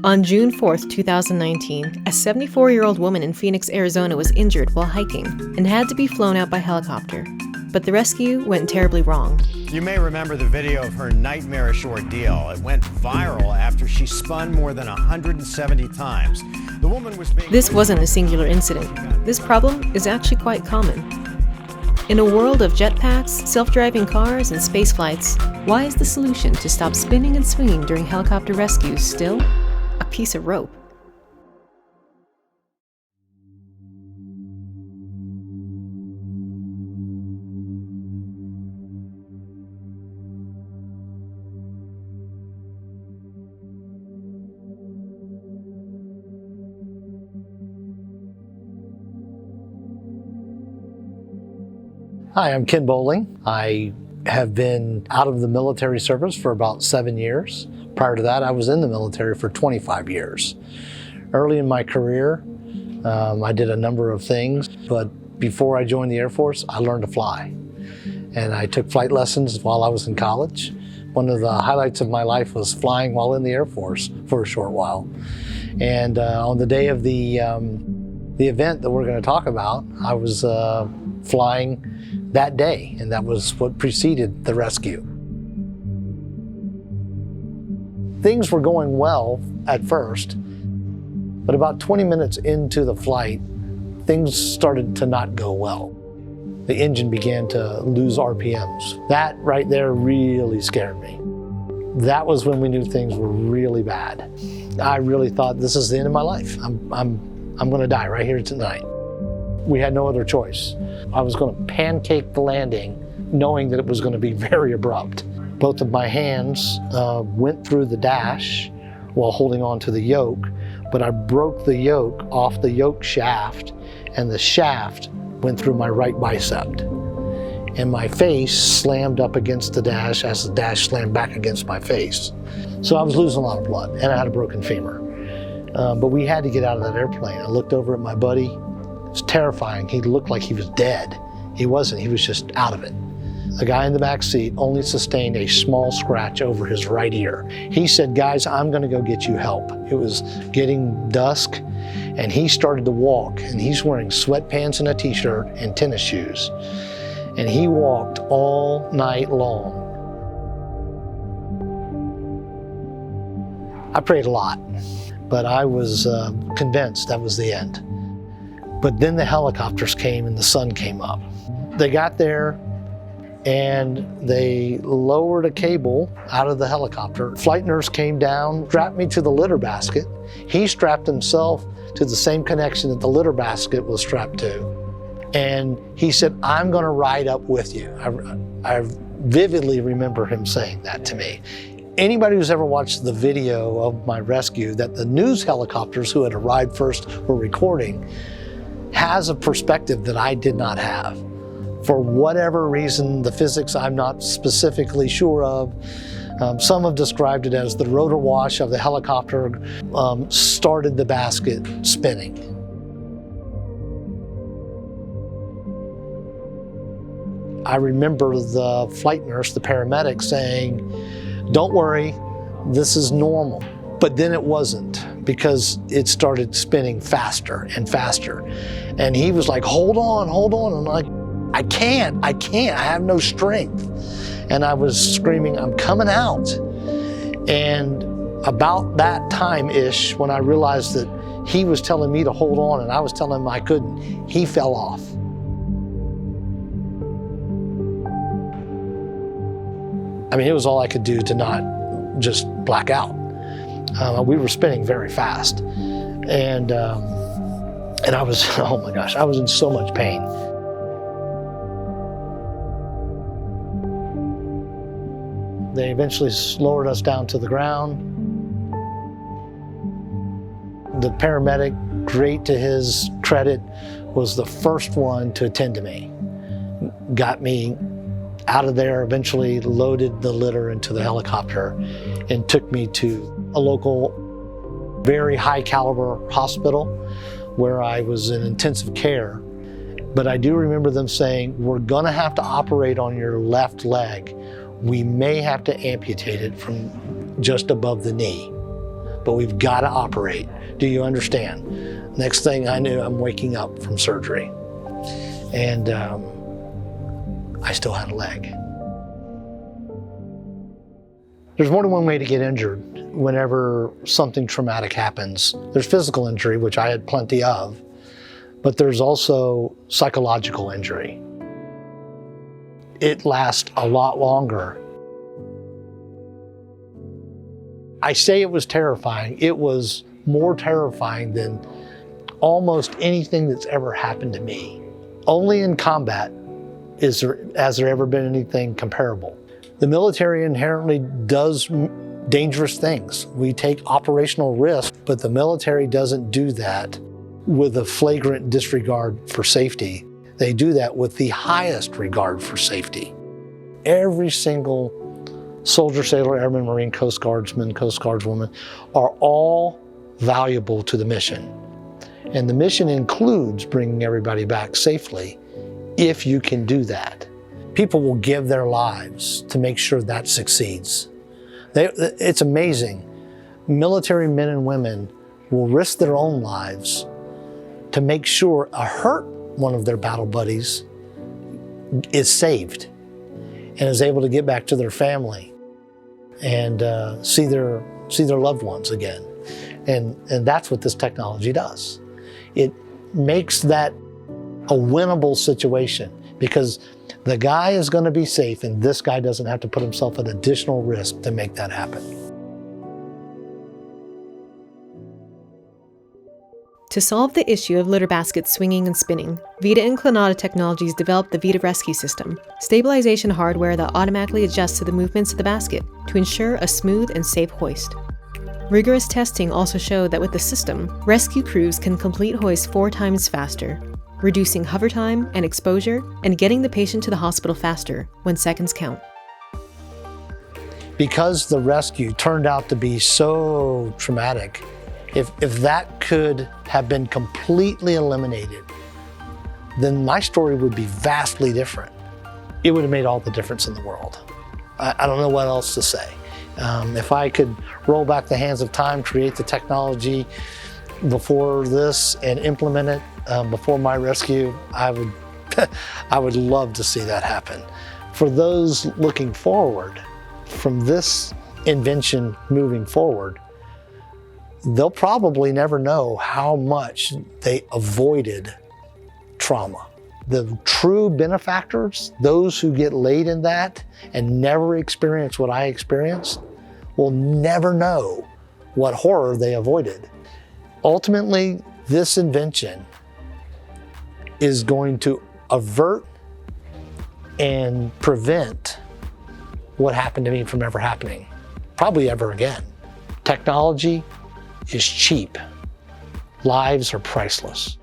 On June 4th, 2019, a 74-year-old woman in Phoenix, Arizona was injured while hiking and had to be flown out by helicopter. But the rescue went terribly wrong. You may remember the video of her nightmarish ordeal. It went viral after she spun more than 170 times. The woman was being... This wasn't a singular incident. This problem is actually quite common. In a world of jetpacks, self-driving cars, and space flights, why is the solution to stop spinning and swinging during helicopter rescues still a piece of rope? Hi, I'm Ken Bowling. I have been out of the military service for about 7 years. Prior to that, I was in the military for 25 years. Early in my career, I did a number of things, but before I joined the Air Force, I learned to fly. And I took flight lessons while I was in college. One of the highlights of my life was flying while in the Air Force for a short while. And on the day of the event that we're going to talk about, I was flying that day, and that was what preceded the rescue. Things were going well at first, but about 20 minutes into the flight, things started to not go well. The engine began to lose RPMs. That right there really scared me. That was when we knew things were really bad. I really thought, this is the end of my life. I'm gonna die right here tonight. We had no other choice. I was going to pancake the landing, knowing that it was going to be very abrupt. Both of my hands went through the dash while holding on to the yoke, but I broke the yoke off the yoke shaft, and the shaft went through my right bicep. And my face slammed up against the dash as the dash slammed back against my face. So I was losing a lot of blood, and I had a broken femur. But we had to get out of that airplane. I looked over at my buddy. It was terrifying. He looked like he was dead. He wasn't, he was just out of it. The guy in the back seat only sustained a small scratch over his right ear. He said, guys, I'm gonna go get you help. It was getting dusk, and he started to walk, and he's wearing sweatpants and a t-shirt and tennis shoes. And he walked all night long. I prayed a lot, but I was convinced that was the end. But then the helicopters came and the sun came up. They got there and they lowered a cable out of the helicopter. Flight nurse came down, strapped me to the litter basket. He strapped himself to the same connection that the litter basket was strapped to. And he said, I'm gonna ride up with you. I vividly remember him saying that to me. Anybody who's ever watched the video of my rescue that the news helicopters who had arrived first were recording has a perspective that I did not have. For whatever reason, the physics I'm not specifically sure of, some have described it as the rotor wash of the helicopter started the basket spinning. I remember the flight nurse, the paramedic, saying, don't worry, this is normal. But then it wasn't, because it started spinning faster and faster. And he was like, hold on. And I'm like, I can't, I have no strength. And I was screaming, I'm coming out. And about that time-ish, when I realized that he was telling me to hold on and I was telling him I couldn't, he fell off. I mean, it was all I could do to not just black out. We were spinning very fast. And I was, oh my gosh, I was in so much pain. They eventually lowered us down to the ground. The paramedic, great to his credit, was the first one to attend to me. Got me out of there, eventually loaded the litter into the helicopter and took me to a local, very high caliber hospital where I was in intensive care. But I do remember them saying, we're gonna have to operate on your left leg. We may have to amputate it from just above the knee. but we've got to operate. Do you understand? Next thing I knew, I'm waking up from surgery. And I still had a leg. There's more than one way to get injured whenever something traumatic happens. There's physical injury, which I had plenty of, but there's also psychological injury. It lasts a lot longer. I say it was terrifying. It was more terrifying than almost anything that's ever happened to me. Only in combat has there ever been anything comparable. The military inherently does dangerous things. We take operational risks, but the military doesn't do that with a flagrant disregard for safety. They do that with the highest regard for safety. Every single soldier, sailor, airman, Marine, Coast Guardsman, Coast Guardswoman are all valuable to the mission. And the mission includes bringing everybody back safely if you can do that. People will give their lives to make sure that succeeds. It's amazing. Military men and women will risk their own lives to make sure a hurt one of their battle buddies is saved and is able to get back to their family and see their loved ones again. And that's what this technology does. It makes that a winnable situation because the guy is going to be safe and this guy doesn't have to put himself at additional risk to make that happen. To solve the issue of litter baskets swinging and spinning, Vita Inclinata Technologies developed the Vita Rescue System, stabilization hardware that automatically adjusts to the movements of the basket to ensure a smooth and safe hoist. Rigorous testing also showed that with the system, rescue crews can complete hoists 4 times faster, reducing hover time and exposure and getting the patient to the hospital faster when seconds count. Because the rescue turned out to be so traumatic, if that could have been completely eliminated, then my story would be vastly different. It would have made all the difference in the world. I don't know what else to say. If I could roll back the hands of time, create the technology before this and implement it before my rescue, I would love to see that happen. For those looking forward, from this invention moving forward, they'll probably never know how much they avoided trauma. The true benefactors, those who get laid in that and never experience what I experienced, will never know what horror they avoided. Ultimately, this invention is going to avert and prevent what happened to me from ever happening, probably ever again. Technology is cheap. Lives are priceless.